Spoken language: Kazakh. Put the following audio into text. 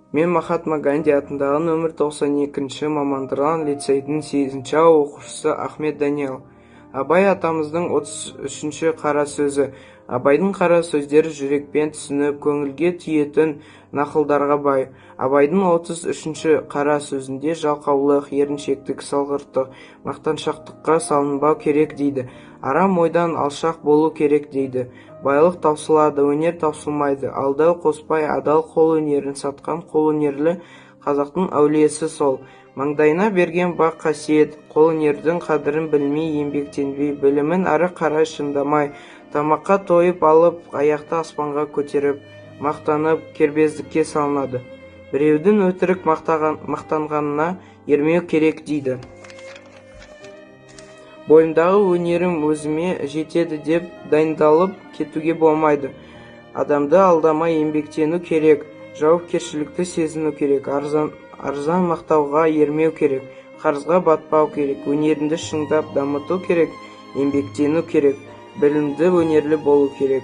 Мен Махатма Ганди атындағы нөмір 92-ші мамандырылған лицейдің 8-ші оқушысы Ахмет Даниэл. Абай атамыздың 33-ші қара сөзі. Абайдың қара сөздері жүрекпен түсініп, көңілге тиетін нақылдарға бай. Абайдың 33-ші қара сөзінде жалқаулық, еріншектік, салғырттық, мақтаншақтыққа салынбау керек дейді. Арам ойдан алшақ болу керек дейді. Байлық таусылады, өнер таусылмайды. Алдау қоспай адал қол өнерін сатқан қолөнерлі қазақтың әулиесі сол. Маңдайына берген бақ қасиет, қолөнердің қадірін білмей, еңбектенбей, білімін ары қарай шындамай, тамаққа тойып алып, аяқты аспанға көтеріп, мақтанып, кербездікке салынады. Біреудің өтірік мақтанғанына ермеу керек дейді. Бойымдағы өнерім өзіме жетеді деп дайындалып кетуге болмайды. Адамды алдамай еңбектену керек, жауапкершілікті сезіну керек, арзан мақтауға ермеу керек, қарызға батпау керек, өнеріңді шыңдап дамыту керек, еңбектену керек, білімді өнерлі болу керек.